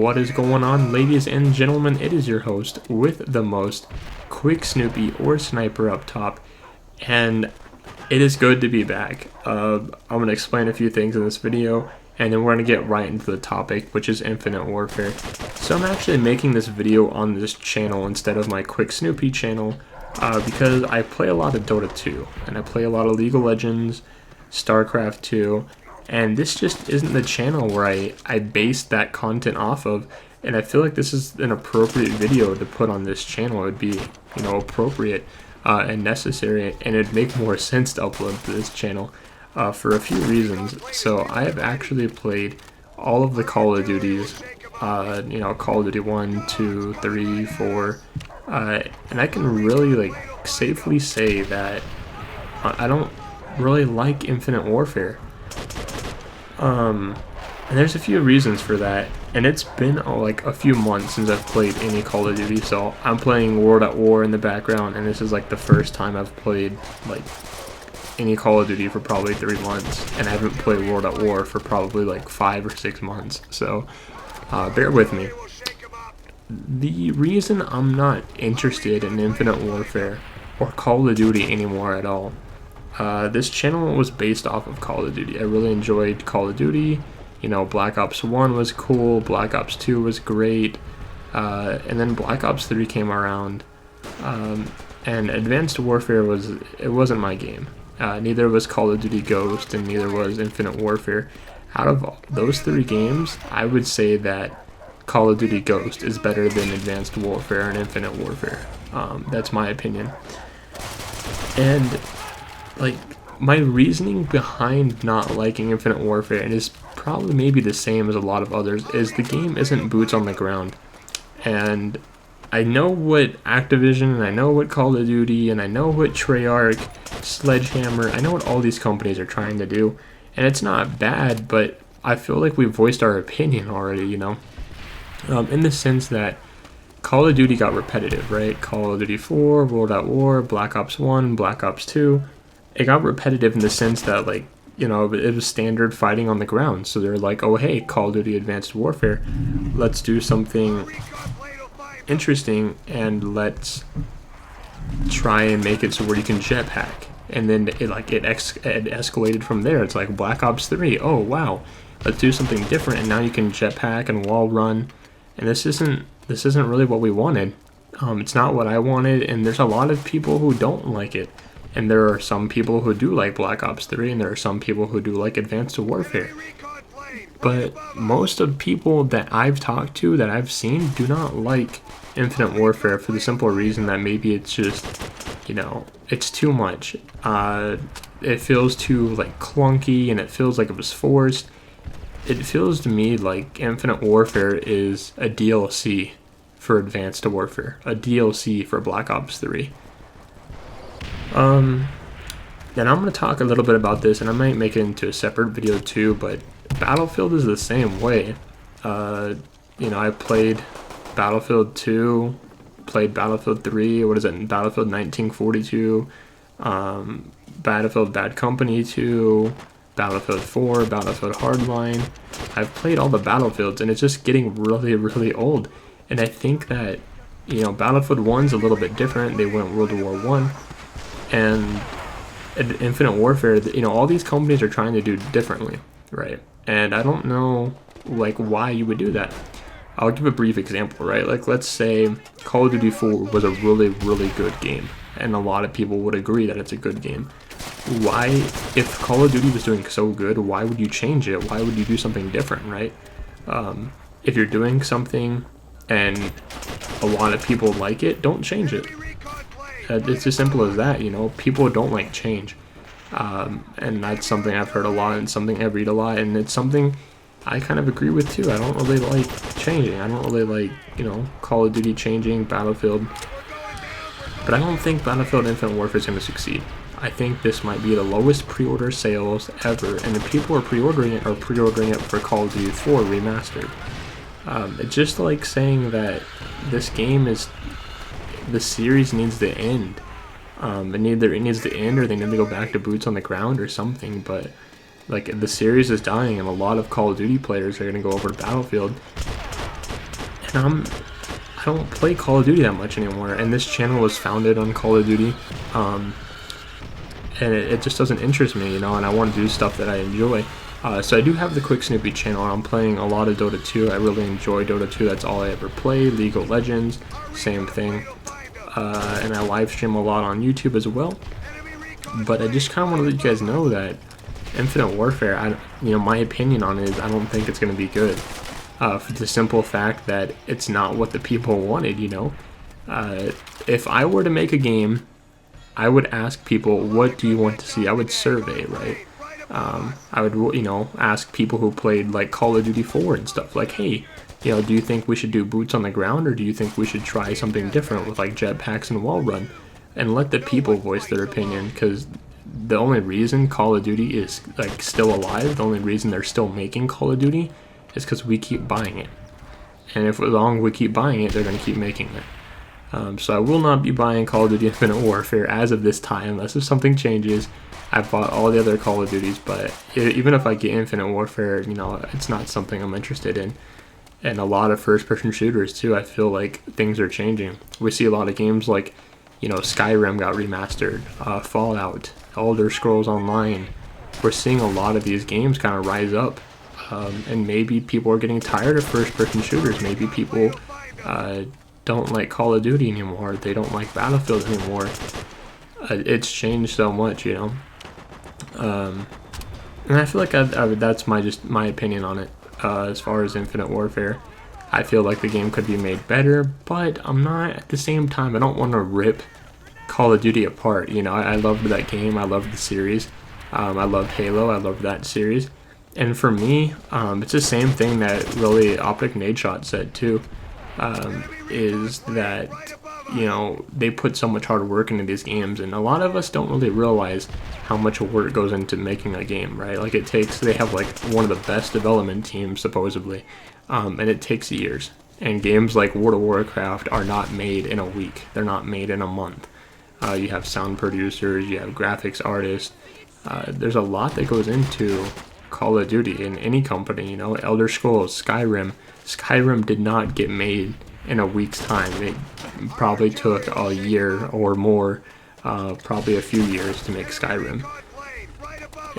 What is going on, ladies and gentlemen? It is your host with the most, Quick Snoopy or Sniper up top, and it is good to be back. I'm going to explain a few things in this video, and then we're going to get right into the topic, which is Infinite Warfare. So I'm actually making this video on this channel instead of my Quick Snoopy channel, because I play a lot of Dota 2, and I play a lot of League of Legends, StarCraft 2, and this just isn't the channel where I base that content off of, and I feel like this is an appropriate video to put on this channel. It would be, appropriate and necessary, and it'd make more sense to upload to this channel for a few reasons. So I have actually played all of the Call of Duties, Call of Duty 1, 2, 3, 4, and I can really safely say that I don't really like Infinite Warfare. And there's a few reasons for that, and it's been a few months since I've played any Call of Duty. So I'm playing World at War in the background, and this is the first time I've played any Call of Duty for probably 3 months, and I haven't played World at War for probably 5 or 6 months. So bear with me. The reason I'm not interested in Infinite Warfare or Call of Duty anymore at all, this channel was based off of Call of Duty. I really enjoyed Call of Duty. Black Ops 1 was cool, Black Ops 2 was great, and then Black Ops 3 came around, and Advanced Warfare wasn't my game. Neither was Call of Duty Ghost, and neither was Infinite Warfare. Out of those 3 games, I would say that Call of Duty Ghost is better than Advanced Warfare and Infinite Warfare. That's my opinion. And my reasoning behind not liking Infinite Warfare, and is probably maybe the same as a lot of others, is the game isn't boots on the ground. And I know what Activision, and I know what Call of Duty, and I know what Treyarch, Sledgehammer, I know what all these companies are trying to do, and it's not bad, but I feel like we voiced our opinion already, in the sense that Call of Duty got repetitive, right? Call of Duty 4, World at War, Black Ops 1, Black Ops 2, it got repetitive in the sense that it was standard fighting on the ground. So they're like, oh hey, Call of Duty Advanced Warfare, let's do something interesting, and let's try and make it so where you can jetpack. And then it escalated from there. It's like Black Ops 3, oh wow, let's do something different, and now you can jetpack and wall run. And this isn't really what we wanted. It's not what I wanted, and there's a lot of people who don't like it. And there are some people who do like Black Ops 3, and there are some people who do like Advanced Warfare. But most of people that I've talked to, that I've seen, do not like Infinite Warfare for the simple reason that maybe it's just, it's too much. It feels too clunky, and it feels like it was forced. It feels to me like Infinite Warfare is a DLC for Advanced Warfare, a DLC for Black Ops 3. Then I'm going to talk a little bit about this, and I might make it into a separate video too, but Battlefield is the same way. I played Battlefield 2, played Battlefield 3, Battlefield 1942, Battlefield Bad Company 2, Battlefield 4, Battlefield Hardline. I've played all the Battlefields, and it's just getting really, really old. And I think that, Battlefield 1's a little bit different. They went World War 1. And Infinite Warfare, all these companies are trying to do differently, right? And I don't know, why you would do that. I'll give a brief example, right? Let's say Call of Duty 4 was a really, really good game, and a lot of people would agree that it's a good game. Why, if Call of Duty was doing so good, why would you change it? Why would you do something different, right? If you're doing something and a lot of people like it, don't change it. It's as simple as that, people don't like change, and that's something I've heard a lot, and something I read a lot, and it's something I kind of agree with too. I don't really like changing. I don't really like, Call of Duty changing, Battlefield, but I don't think Battlefield Infinite Warfare is going to succeed. I think this might be the lowest pre-order sales ever, and the people who are pre-ordering it for Call of Duty 4 Remastered. It's just like saying that this game the series needs to end. Either it needs to end, or they need to go back to boots on the ground or something. But the series is dying, and a lot of Call of Duty players are going to go over to Battlefield. I don't play Call of Duty that much anymore, and this channel was founded on Call of Duty, and it just doesn't interest me, you know, and I want to do stuff that I enjoy. So I do have the Quick Snoopy channel. I'm playing a lot of Dota 2. I really enjoy Dota 2. That's all I ever play. League of Legends, same thing. And I live stream a lot on YouTube as well. But I just kind of want to let you guys know that Infinite Warfare, you know, my opinion on it is I don't think it's going to be good. For the simple fact that it's not what the people wanted, you know. If I were to make a game, I would ask people, what do you want to see? I would survey, right? I would, you know, ask people who played like Call of Duty 4 and stuff, like, hey, you know, do you think we should do boots on the ground, or do you think we should try something different with like jetpacks and wall run? And let the people voice their opinion, because the only reason Call of Duty is like still alive, the only reason they're still making Call of Duty is because we keep buying it. And if as long as we keep buying it, they're going to keep making it. So I will not be buying Call of Duty Infinite Warfare as of this time, unless if something changes. I've bought all the other Call of Duties, but even if I get Infinite Warfare, you know, it's not something I'm interested in. And a lot of first-person shooters too, I feel like things are changing. We see a lot of games like, you know, Skyrim got remastered, Fallout, Elder Scrolls Online. We're seeing a lot of these games kind of rise up. And maybe people are getting tired of first-person shooters. Maybe people don't like Call of Duty anymore. They don't like Battlefield anymore. It's changed so much, you know. And I feel like that's my opinion on it. As far as Infinite Warfare, I feel like the game could be made better, but I'm not, at the same time, I don't want to rip Call of Duty apart. You know, I loved that game. I loved the series. I loved Halo. I loved that series. And for me, it's the same thing that really Optic Nadeshot said too, is that, you know, they put so much hard work into these games, and a lot of us don't really realize how much work goes into making a game, right? Like they have like one of the best development teams supposedly, and it takes years. And games like World of Warcraft are not made in a week. They're not made in a month. You have sound producers, you have graphics artists. There's a lot that goes into Call of Duty in any company, you know. Elder Scrolls, Skyrim did not get made in a week's time. It probably took a year or more, probably a few years to make Skyrim.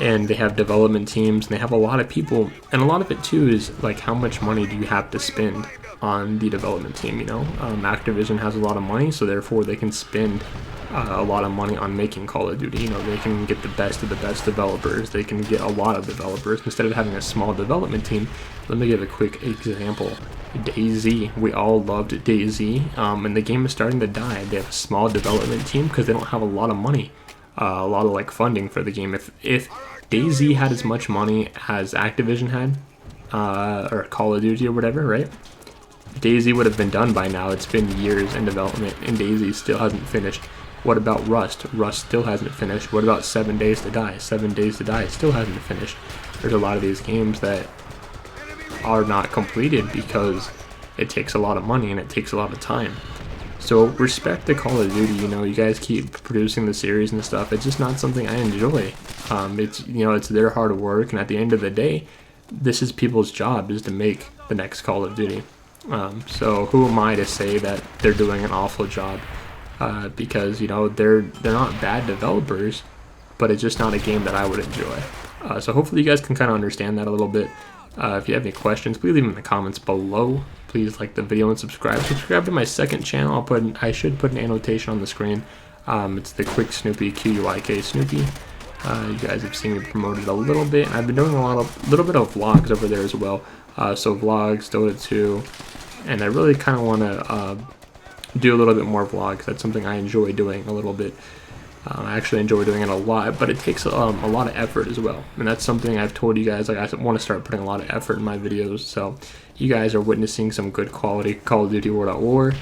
And they have development teams, and they have a lot of people, and a lot of it too is like, how much money do you have to spend on the development team, you know? Activision has a lot of money, so therefore they can spend a lot of money on making Call of Duty. You know, they can get the best of the best developers. They can get a lot of developers instead of having a small development team. Let me give a quick example. DayZ, we all loved DayZ, and the game is starting to die. They have a small development team because they don't have a lot of money, a lot of like funding for the game. If DayZ had as much money as Activision had, or Call of Duty or whatever, right? DayZ would have been done by now. It's been years in development, and DayZ still hasn't finished. What about Rust? Rust still hasn't finished. What about 7 Days to Die? 7 Days to Die still hasn't finished. There's a lot of these games that are not completed because it takes a lot of money and it takes a lot of time. So respect the Call of Duty. You know, you guys keep producing the series and stuff. It's just not something I enjoy. It's, you know, it's their hard work, and at the end of the day, this is people's job, is to make the next Call of Duty. So who am I to say that they're doing an awful job? Because, you know, they're not bad developers, but it's just not a game that I would enjoy. So hopefully you guys can kind of understand that a little bit. If you have any questions, please leave them in the comments below. Please like the video and subscribe. Subscribe to my second channel. I should put an annotation on the screen. It's the Quick Snoopy, QUIK Snoopy. You guys have seen me promoted a little bit, and I've been doing a little bit of vlogs over there as well. So vlogs, Dota 2, and I really kind of want to do a little bit more vlogs. That's something I enjoy doing a little bit. I actually enjoy doing it a lot, but it takes a lot of effort as well. And that's something I've told you guys, like, I want to start putting a lot of effort in my videos. So you guys are witnessing some good quality Call of Duty World at War.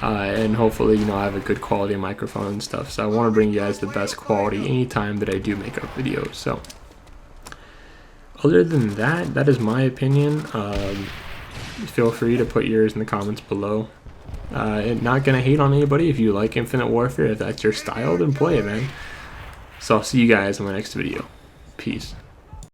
And hopefully, you know, I have a good quality microphone and stuff. So I want to bring you guys the best quality anytime that I do make up videos. So other than that, that is my opinion. Feel free to put yours in the comments below. Not gonna hate on anybody. If you like Infinite Warfare, if that's your style, then play it, man. So I'll see you guys in my next video. Peace.